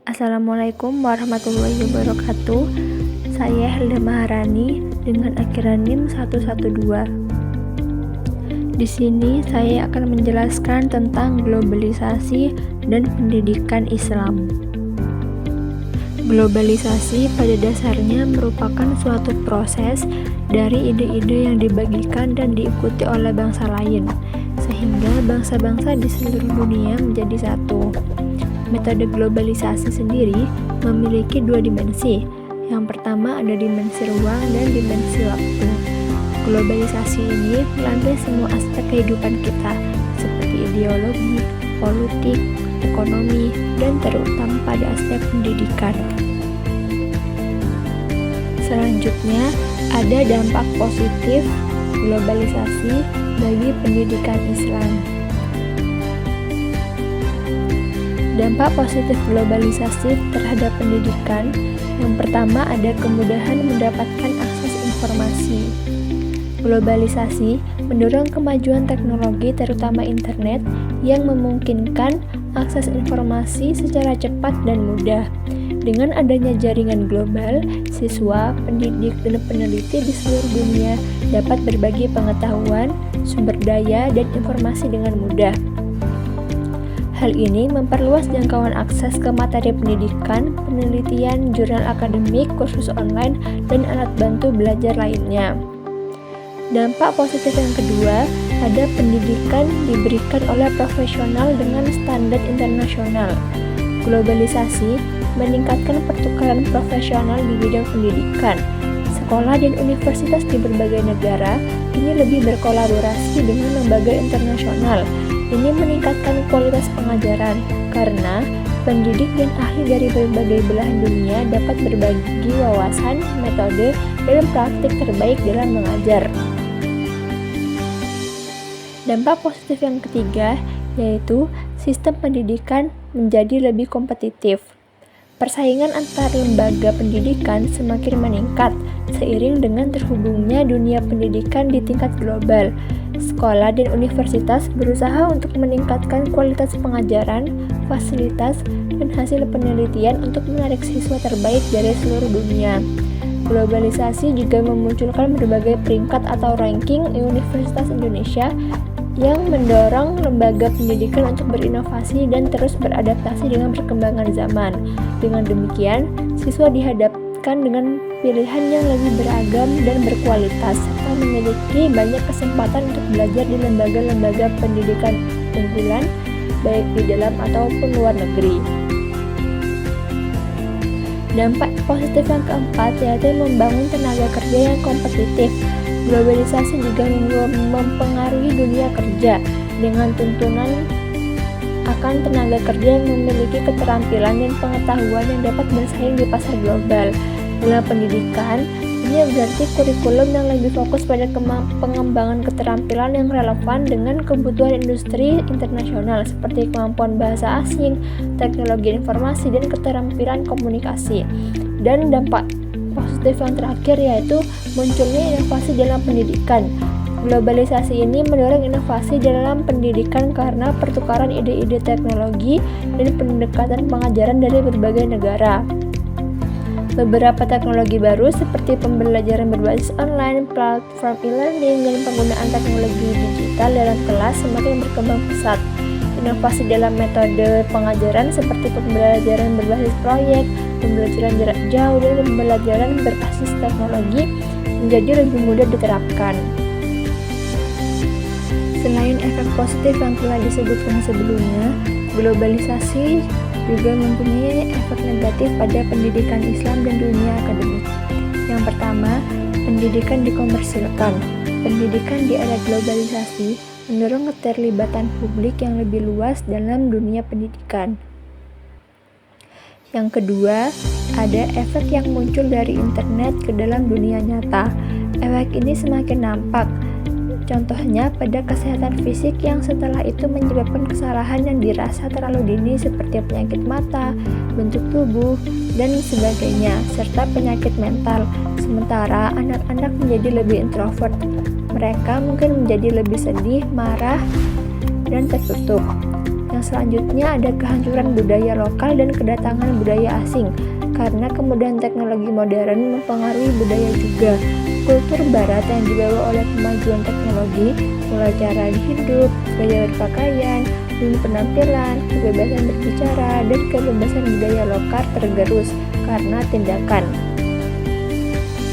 Assalamualaikum warahmatullahi wabarakatuh. Saya Helda Maharani dengan akronim 112. Di sini saya akan menjelaskan tentang globalisasi dan pendidikan Islam. Globalisasi pada dasarnya merupakan suatu proses dari ide-ide yang dibagikan dan diikuti oleh bangsa lain, sehingga bangsa-bangsa di seluruh dunia menjadi satu. Metode globalisasi sendiri memiliki dua dimensi. Yang pertama ada dimensi ruang dan dimensi waktu. Globalisasi ini melantai semua aspek kehidupan kita, seperti ideologi, politik, ekonomi, dan terutama pada aspek pendidikan. Selanjutnya, ada dampak positif globalisasi bagi pendidikan Islam. Dampak positif globalisasi terhadap pendidikan, yang pertama ada kemudahan mendapatkan akses informasi. Globalisasi mendorong kemajuan teknologi terutama internet yang memungkinkan akses informasi secara cepat dan mudah. Dengan adanya jaringan global, siswa, pendidik, dan peneliti di seluruh dunia dapat berbagi pengetahuan, sumber daya, dan informasi dengan mudah. Hal ini memperluas jangkauan akses ke materi pendidikan, penelitian, jurnal akademik, kursus online, dan alat bantu belajar lainnya. Dampak positif yang kedua, ada pendidikan diberikan oleh profesional dengan standar internasional. Globalisasi meningkatkan pertukaran profesional di bidang pendidikan. Sekolah dan universitas di berbagai negara kini lebih berkolaborasi dengan lembaga internasional. Ini meningkatkan kualitas pengajaran karena pendidik dan ahli dari berbagai belahan dunia dapat berbagi wawasan, metode, dan praktik terbaik dalam mengajar. Dampak positif yang ketiga yaitu sistem pendidikan menjadi lebih kompetitif. Persaingan antar lembaga pendidikan semakin meningkat seiring dengan terhubungnya dunia pendidikan di tingkat global. Sekolah dan universitas berusaha untuk meningkatkan kualitas pengajaran, fasilitas, dan hasil penelitian untuk menarik siswa terbaik dari seluruh dunia. Globalisasi juga memunculkan berbagai peringkat atau ranking Universitas Indonesia yang mendorong lembaga pendidikan untuk berinovasi dan terus beradaptasi dengan perkembangan zaman. Dengan demikian, siswa dihadapkan dengan pilihan yang lebih beragam dan berkualitas, serta memiliki banyak kesempatan untuk belajar di lembaga-lembaga pendidikan unggulan, baik di dalam ataupun luar negeri. Dampak positif yang keempat yaitu membangun tenaga kerja yang kompetitif. Globalisasi juga mempengaruhi dunia kerja dengan tuntunan akan tenaga kerja yang memiliki keterampilan dan pengetahuan yang dapat bersaing di pasar global. Dalam pendidikan, ini berarti kurikulum yang lebih fokus pada pengembangan keterampilan yang relevan dengan kebutuhan industri internasional seperti kemampuan bahasa asing, teknologi informasi, dan keterampilan komunikasi. Dan dampak positif yang terakhir yaitu munculnya inovasi dalam pendidikan. Globalisasi ini mendorong inovasi dalam pendidikan karena pertukaran ide-ide teknologi dan pendekatan pengajaran dari berbagai negara. Beberapa teknologi baru seperti pembelajaran berbasis online, platform e-learning, dan penggunaan teknologi digital dalam kelas semakin berkembang pesat. Inovasi dalam metode pengajaran seperti pembelajaran berbasis proyek, pembelajaran jarak jauh, dan pembelajaran berbasis teknologi menjadi lebih mudah diterapkan. Selain efek positif yang telah disebutkan sebelumnya, globalisasi juga mempunyai efek negatif pada pendidikan Islam dan dunia akademik. Yang pertama, pendidikan dikomersilkan. Pendidikan di era globalisasi mendorong keterlibatan publik yang lebih luas dalam dunia pendidikan. Yang kedua, ada efek yang muncul dari internet ke dalam dunia nyata. Efek ini semakin nampak. Contohnya pada kesehatan fisik yang setelah itu menyebabkan kesalahan yang dirasa terlalu dini seperti penyakit mata, bentuk tubuh, dan sebagainya, serta penyakit mental. Sementara anak-anak menjadi lebih introvert. Mereka mungkin menjadi lebih sedih, marah, dan tertutup. Yang selanjutnya ada kehancuran budaya lokal dan kedatangan budaya asing. Karena kemudahan teknologi modern mempengaruhi budaya juga. Kultur barat yang dibawa oleh kemajuan teknologi, mulai cara hidup, gaya berpakaian, dan penampilan, kebebasan berbicara, dan kebebasan budaya lokal tergerus karena tindakan.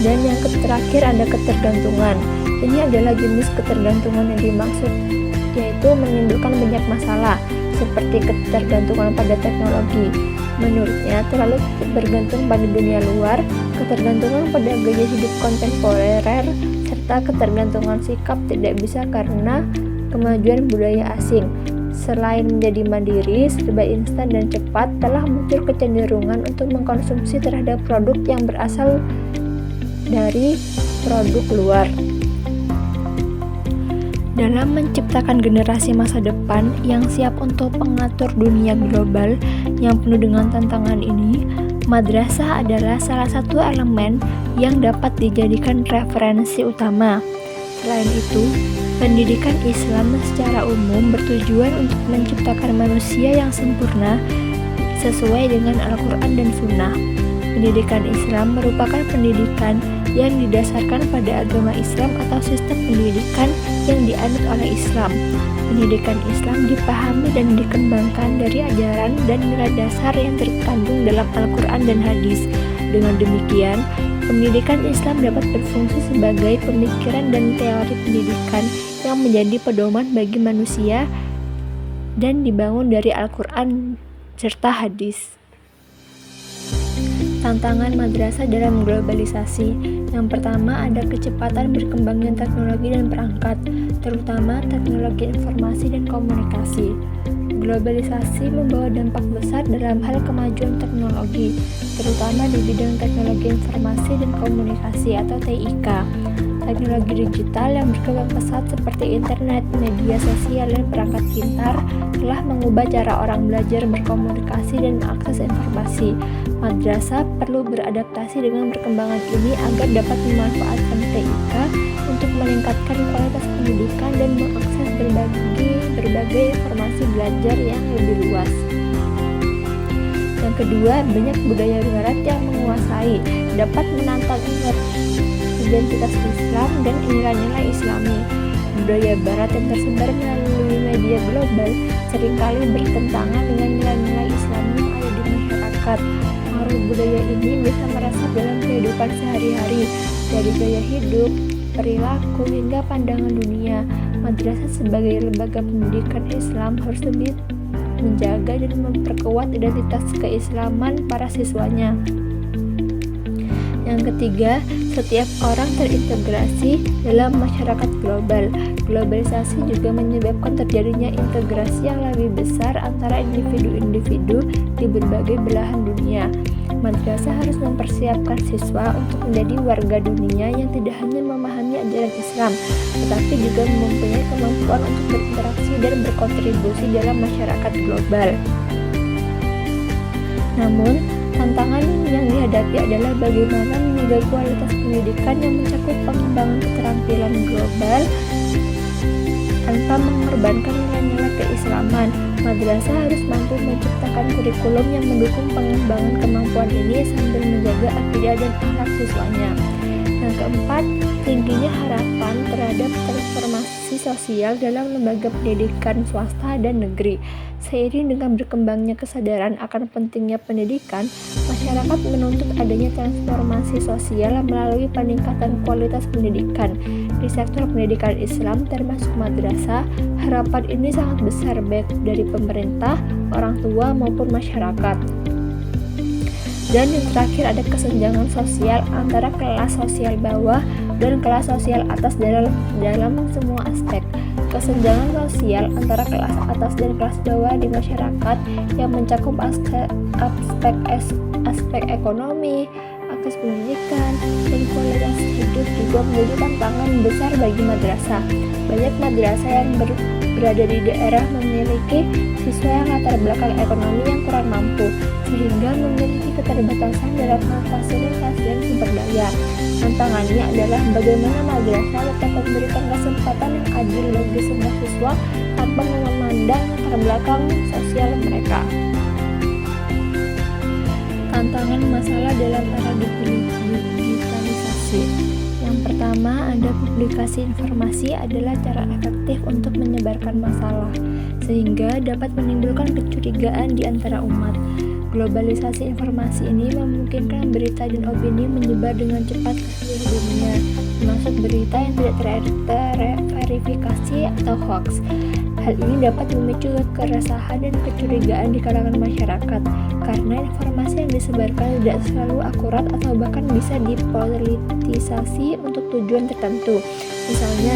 Dan yang terakhir ada ketergantungan. Ini adalah jenis ketergantungan yang dimaksud, yaitu menimbulkan banyak masalah, seperti ketergantungan pada teknologi. Menurutnya, terlalu bergantung pada dunia luar, ketergantungan pada gaya hidup kontemporer, serta ketergantungan sikap tidak bisa karena kemajuan budaya asing. Selain menjadi mandiri, serba instan dan cepat, telah muncul kecenderungan untuk mengkonsumsi terhadap produk yang berasal dari produk luar. Dalam menciptakan generasi masa depan yang siap untuk mengatur dunia global yang penuh dengan tantangan ini, madrasah adalah salah satu elemen yang dapat dijadikan referensi utama. Selain itu, pendidikan Islam secara umum bertujuan untuk menciptakan manusia yang sempurna sesuai dengan Al-Quran dan Sunnah. Pendidikan Islam merupakan pendidikan yang didasarkan pada agama Islam atau sistem pendidikan yang dianut oleh Islam. Pendidikan Islam dipahami dan dikembangkan dari ajaran dan nilai dasar yang terkandung dalam Al-Quran dan hadis. Dengan demikian, pendidikan Islam dapat berfungsi sebagai pemikiran dan teori pendidikan yang menjadi pedoman bagi manusia dan dibangun dari Al-Quran serta hadis. Tantangan madrasah dalam globalisasi. Yang pertama ada kecepatan berkembangnya teknologi dan perangkat, terutama teknologi informasi dan komunikasi. Globalisasi membawa dampak besar dalam hal kemajuan teknologi, terutama di bidang teknologi informasi dan komunikasi atau TIK. Teknologi digital yang berkembang pesat seperti internet, media sosial, dan perangkat pintar telah mengubah cara orang belajar, berkomunikasi, dan mengakses informasi. Madrasah perlu beradaptasi dengan perkembangan ini agar dapat memanfaatkan TIK untuk meningkatkan kualitas pendidikan dan mengakses berbagai informasi belajar yang lebih luas. Yang kedua, banyak budaya barat yang menguasai, dapat menantang identitas Islam dan nilai-nilai Islami. Budaya barat yang tersebar melalui media global seringkali bertentangan dengan nilai-nilai Islam yang ada di masyarakat. Pengaruh budaya ini bisa merasuk dalam kehidupan sehari-hari, dari gaya hidup, perilaku, hingga pandangan dunia. Madrasah sebagai lembaga pendidikan Islam harus lebih menjaga dan memperkuat identitas keislaman para siswanya. Yang ketiga, setiap orang terintegrasi dalam masyarakat global. Globalisasi juga menyebabkan terjadinya integrasi yang lebih besar antara individu-individu di berbagai belahan dunia. Madrasah harus mempersiapkan siswa untuk menjadi warga dunia yang tidak hanya memahami ajaran Islam, tetapi juga mempunyai kemampuan untuk berinteraksi dan berkontribusi dalam masyarakat global. Namun, tantangan yang dihadapi adalah bagaimana menjaga kualitas pendidikan yang mencakup pengembangan keterampilan global tanpa mengorbankan nilai-nilai keislaman. Madrasah harus mampu menciptakan kurikulum yang mendukung pengembangan kemampuan ini sambil menjaga akidah dan akhlak siswanya. Yang keempat, tingginya harapan terhadap transformasi sosial dalam lembaga pendidikan swasta dan negeri. Seiring dengan berkembangnya kesadaran akan pentingnya pendidikan, masyarakat menuntut adanya transformasi sosial melalui peningkatan kualitas pendidikan. Di sektor pendidikan Islam termasuk madrasah, harapan ini sangat besar baik dari pemerintah, orang tua maupun masyarakat. Dan yang terakhir ada kesenjangan sosial antara kelas sosial bawah dan kelas sosial atas dalam semua aspek. Kesenjangan sosial antara kelas atas dan kelas bawah di masyarakat yang mencakup aspek ekonomi, akses pendidikan, dan kualitas hidup juga menjadi tantangan besar bagi madrasah. Banyak madrasah yang berada di daerah memiliki siswa yang latar belakang ekonomi yang kurang mampu, sehingga memiliki keterbatasan dalam hal fasilitas dan sumber daya. Tantangannya adalah bagaimana madrasah tetap memberikan kesempatan yang adil bagi semua siswa tanpa memandang latar belakang sosial mereka. Tantangan masalah dalam era digitalisasi. Yang pertama, ada publikasi informasi adalah cara efektif untuk menyebarkan masalah, sehingga dapat menimbulkan kecurigaan di antara umat. Globalisasi informasi ini memungkinkan berita dan opini menyebar dengan cepat ke seluruh dunia, termasuk berita yang tidak terverifikasi atau hoax. Hal ini dapat memicu keresahan dan kecurigaan di kalangan masyarakat, karena informasi yang disebarkan tidak selalu akurat atau bahkan bisa dipolitisasi untuk tujuan tertentu. Misalnya,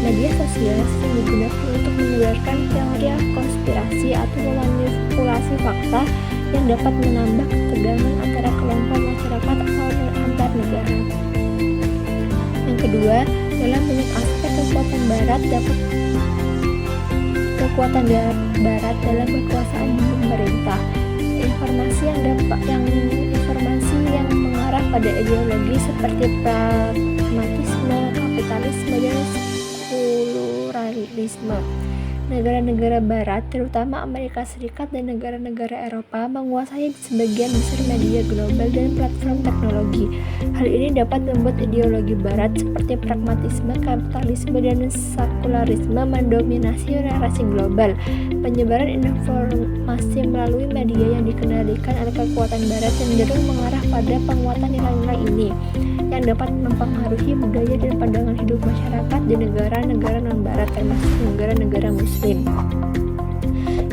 media sosial sering digunakan untuk menyebarkan teori konspirasi atau memanipulasi fakta yang dapat menambah ketegangan antara kelompok masyarakat atau antar negara. Yang kedua, dalam banyak aspek kekuatan barat dalam kekuasaan pemerintah. Informasi yang mengarah pada ideologi seperti pragmatisme, kapitalisme, dan sekularisme. Negara-negara barat, terutama Amerika Serikat dan negara-negara Eropa, menguasai sebagian besar media global dan platform teknologi. Hal ini dapat membuat ideologi barat seperti pragmatisme, kapitalisme, dan sekularisme mendominasi narasi global. Penyebaran informasi melalui media yang dikendalikan oleh kekuatan barat cenderung mengarah pada penguatan nilai-nilai ini, yang dapat mempengaruhi budaya dan pandangan hidup masyarakat di negara-negara non-barat, termasuk negara-negara Muslim.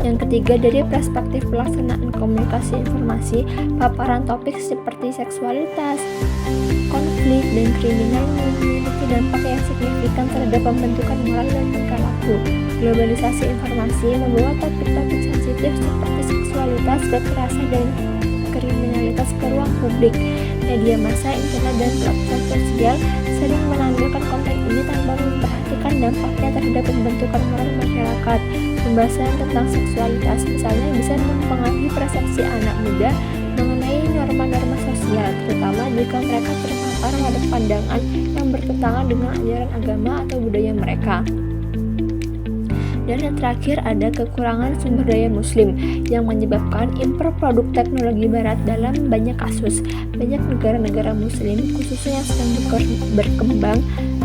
Yang ketiga, dari perspektif pelaksanaan komunikasi informasi, paparan topik seperti seksualitas, konflik, dan kriminal memiliki dampak yang signifikan terhadap pembentukan moral dan tingkah laku. Globalisasi informasi membawa topik-topik sensitif seperti seksualitas, kekerasan, dan kriminalitas ke ruang publik. Media massa, internet, dan platform sosial sering menampilkan konten ini tanpa memperhatikan dampaknya terhadap pembentukan moral masyarakat. Pembahasan tentang seksualitas misalnya bisa mempengaruhi persepsi anak muda mengenai norma-norma sosial, terutama jika mereka terpapar pada pandangan yang bertentangan dengan ajaran agama atau budaya mereka. Dan yang terakhir, ada kekurangan sumber daya Muslim yang menyebabkan impor produk teknologi barat dalam banyak kasus. Banyak negara-negara Muslim, khususnya yang sedang berkembang,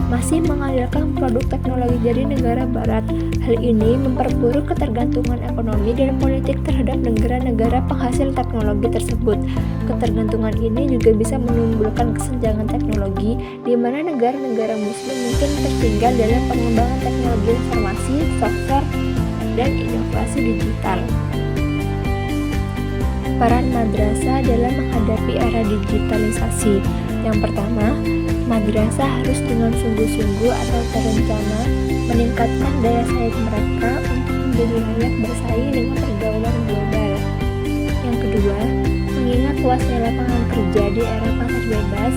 masih mengandalkan produk teknologi dari negara barat. Hal ini memperburuk ketergantungan ekonomi dan politik terhadap negara-negara penghasil teknologi tersebut. Ketergantungan ini juga bisa menimbulkan kesenjangan teknologi, di mana negara-negara Muslim mungkin tertinggal dalam pengembangan teknologi informasi, software, dan inovasi digital. Peran madrasah dalam menghadapi era digitalisasi. Yang pertama, madrasah harus dengan sungguh-sungguh atau terencana meningkatkan daya saing mereka untuk menjadi layak bersaing dengan pergaulan global. Yang kedua, mengingat luasnya lapangan kerja di era pasar bebas,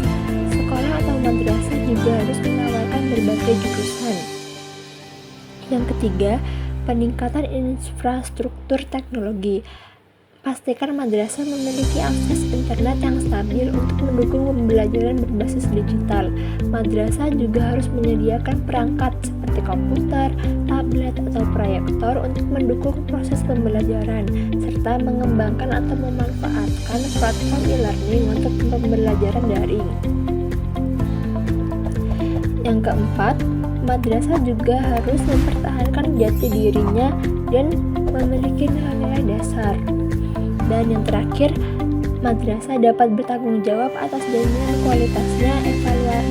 sekolah atau madrasah juga harus menawarkan berbagai jurusan. Yang ketiga, peningkatan infrastruktur teknologi. Pastikan madrasah memiliki akses internet yang stabil untuk mendukung pembelajaran berbasis digital. Madrasah juga harus menyediakan perangkat seperti komputer, tablet, atau proyektor untuk mendukung proses pembelajaran, serta mengembangkan atau memanfaatkan platform e-learning untuk pembelajaran daring. Yang keempat, madrasah juga harus mempertahankan jati dirinya dan memiliki nilai-nilai dasar. Dan yang terakhir, madrasah dapat bertanggung jawab atas jaminan kualitasnya,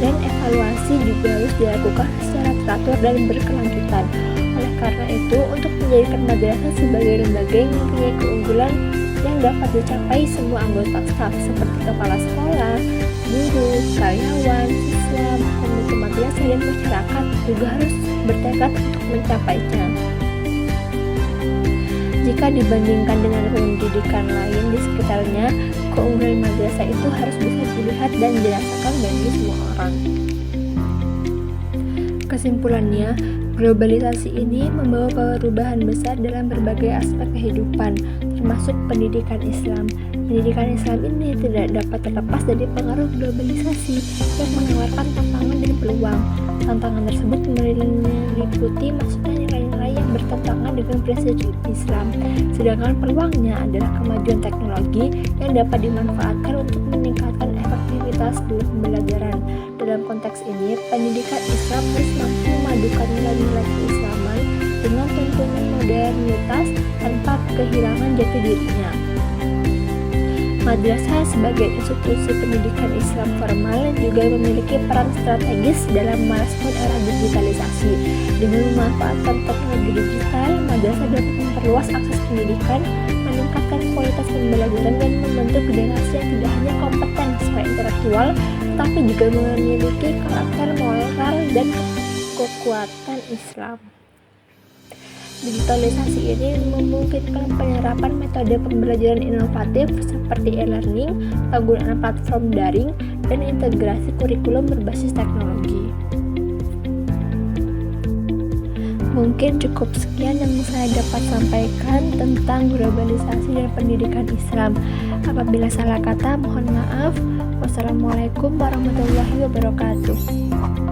dan evaluasi juga harus dilakukan secara teratur dan berkelanjutan. Oleh karena itu, untuk menjadikan madrasah sebagai lembaga yang mempunyai keunggulan yang dapat dicapai semua anggota staf seperti kepala sekolah, guru, karyawan, siswa, komite madrasah, dan masyarakat juga harus bertekad untuk mencapainya. Jika dibandingkan dengan pendidikan lain di sekitarnya, keunggulan madrasah itu harus bisa dilihat dan dirasakan bagi semua orang. Kesimpulannya, globalisasi ini membawa perubahan besar dalam berbagai aspek kehidupan, termasuk pendidikan Islam. Pendidikan Islam ini tidak dapat terlepas dari pengaruh globalisasi yang menawarkan tantangan dan peluang. Tantangan tersebut meliputi masuknya nilai-nilai yang bertentangan dengan prinsip Islam. Sedangkan peluangnya adalah kemajuan teknologi yang dapat dimanfaatkan untuk meningkatkan efektivitas dalam pembelajaran. Dalam konteks ini, pendidikan Islam harus mampu memadukan nilai-nilai keislaman dengan tuntunan modernitas tanpa kehilangan jati dirinya. Madrasah sebagai institusi pendidikan Islam formal juga memiliki peran strategis dalam merespon era digitalisasi. Dengan memanfaatkan teknologi digital, madrasah dapat memperluas akses pendidikan, meningkatkan kualitas pembelajaran, dan membentuk generasi yang tidak hanya kompeten secara intelektual, tetapi juga memiliki karakter moral dan kekuatan Islam. Digitalisasi ini memungkinkan penyerapan metode pembelajaran inovatif seperti e-learning, penggunaan platform daring, dan integrasi kurikulum berbasis teknologi. Mungkin cukup sekian yang saya dapat sampaikan tentang globalisasi dan pendidikan Islam. Apabila salah kata, mohon maaf. Wassalamualaikum warahmatullahi wabarakatuh.